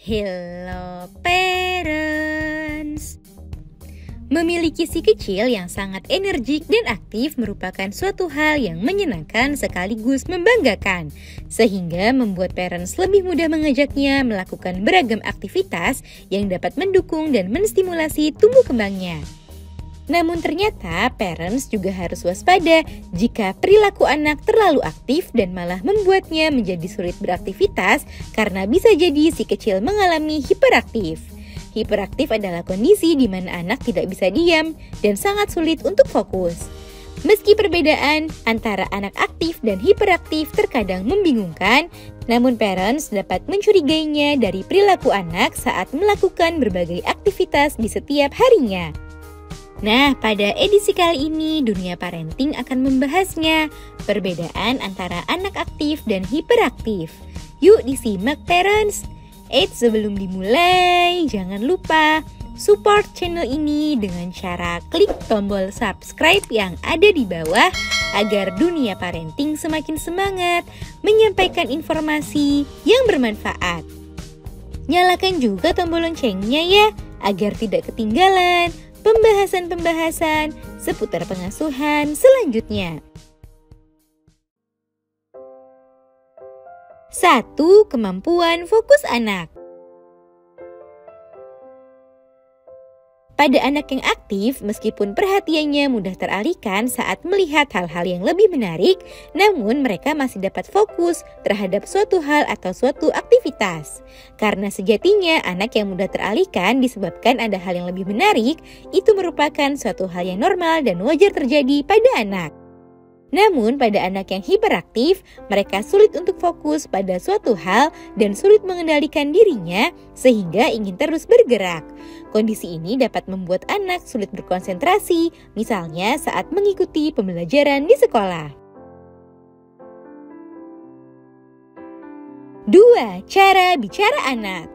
Hello parents. Memiliki si kecil yang sangat energik dan aktif merupakan suatu hal yang menyenangkan sekaligus membanggakan, sehingga membuat parents lebih mudah mengajaknya melakukan beragam aktivitas yang dapat mendukung dan menstimulasi tumbuh kembangnya. Namun ternyata parents juga harus waspada jika perilaku anak terlalu aktif dan malah membuatnya menjadi sulit beraktivitas karena bisa jadi si kecil mengalami hiperaktif. Hiperaktif adalah kondisi di mana anak tidak bisa diam dan sangat sulit untuk fokus. Meski perbedaan antara anak aktif dan hiperaktif terkadang membingungkan, namun parents dapat mencurigainya dari perilaku anak saat melakukan berbagai aktivitas di setiap harinya. Nah, pada edisi kali ini Dunia Parenting akan membahasnya, perbedaan antara anak aktif dan hiperaktif. Yuk disimak parents. Sebelum dimulai, jangan lupa support channel ini dengan cara klik tombol subscribe yang ada di bawah agar Dunia Parenting semakin semangat menyampaikan informasi yang bermanfaat. Nyalakan juga tombol loncengnya ya, agar tidak ketinggalan pembahasan-pembahasan seputar pengasuhan selanjutnya. 1. Kemampuan fokus anak. Pada anak yang aktif, meskipun perhatiannya mudah teralihkan saat melihat hal-hal yang lebih menarik, namun mereka masih dapat fokus terhadap suatu hal atau suatu aktivitas. Karena sejatinya anak yang mudah teralihkan disebabkan ada hal yang lebih menarik, itu merupakan suatu hal yang normal dan wajar terjadi pada anak. Namun pada anak yang hiperaktif, mereka sulit untuk fokus pada suatu hal dan sulit mengendalikan dirinya sehingga ingin terus bergerak. Kondisi ini dapat membuat anak sulit berkonsentrasi, misalnya saat mengikuti pembelajaran di sekolah. 2. Cara bicara anak.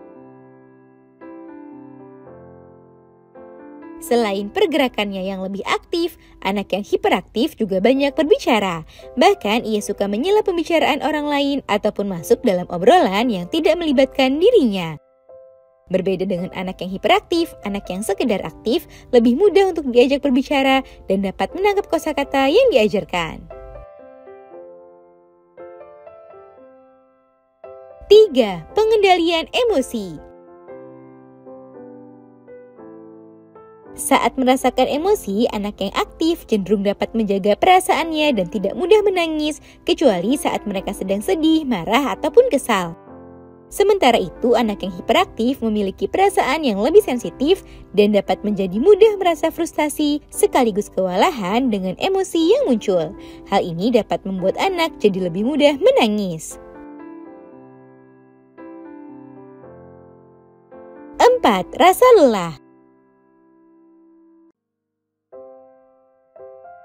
Selain pergerakannya yang lebih aktif, anak yang hiperaktif juga banyak berbicara. Bahkan ia suka menyela pembicaraan orang lain ataupun masuk dalam obrolan yang tidak melibatkan dirinya. Berbeda dengan anak yang hiperaktif, anak yang sekedar aktif lebih mudah untuk diajak berbicara dan dapat menangkap kosakata yang diajarkan. 3. Pengendalian emosi. Saat merasakan emosi, anak yang aktif cenderung dapat menjaga perasaannya dan tidak mudah menangis, kecuali saat mereka sedang sedih, marah, ataupun kesal. Sementara itu, anak yang hiperaktif memiliki perasaan yang lebih sensitif dan dapat menjadi mudah merasa frustasi sekaligus kewalahan dengan emosi yang muncul. Hal ini dapat membuat anak jadi lebih mudah menangis. 4. Rasa lelah.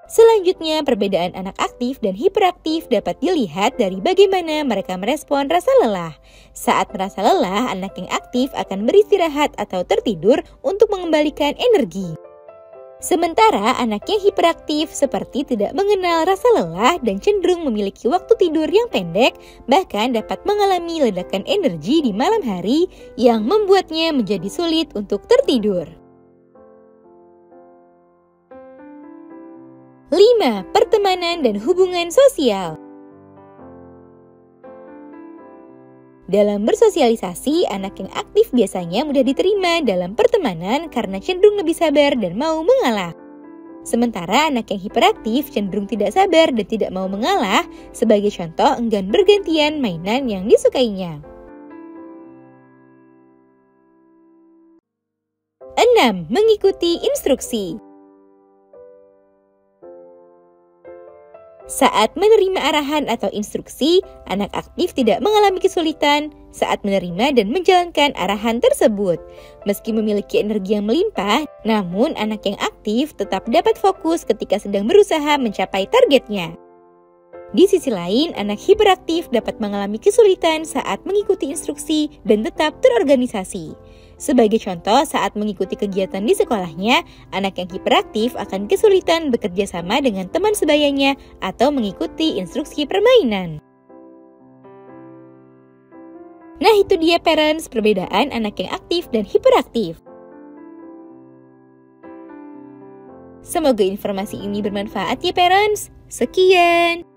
Selanjutnya, perbedaan anak aktif dan hiperaktif dapat dilihat dari bagaimana mereka merespon rasa lelah. Saat merasa lelah, anak yang aktif akan beristirahat atau tertidur untuk mengembalikan energi. Sementara anak yang hiperaktif seperti tidak mengenal rasa lelah dan cenderung memiliki waktu tidur yang pendek, bahkan dapat mengalami ledakan energi di malam hari yang membuatnya menjadi sulit untuk tertidur. 5. Pertemanan dan hubungan sosial. Dalam bersosialisasi, anak yang aktif biasanya mudah diterima dalam pertemanan karena cenderung lebih sabar dan mau mengalah. Sementara anak yang hiperaktif cenderung tidak sabar dan tidak mau mengalah, sebagai contoh enggan bergantian mainan yang disukainya. 6. Mengikuti instruksi. Saat menerima arahan atau instruksi, anak aktif tidak mengalami kesulitan saat menerima dan menjalankan arahan tersebut. Meski memiliki energi yang melimpah, namun anak yang aktif tetap dapat fokus ketika sedang berusaha mencapai targetnya. Di sisi lain, anak hiperaktif dapat mengalami kesulitan saat mengikuti instruksi dan tetap terorganisasi. Sebagai contoh, saat mengikuti kegiatan di sekolahnya, anak yang hiperaktif akan kesulitan bekerja sama dengan teman sebayanya atau mengikuti instruksi permainan. Nah itu dia parents, perbedaan anak yang aktif dan hiperaktif. Semoga informasi ini bermanfaat ya parents. Sekian.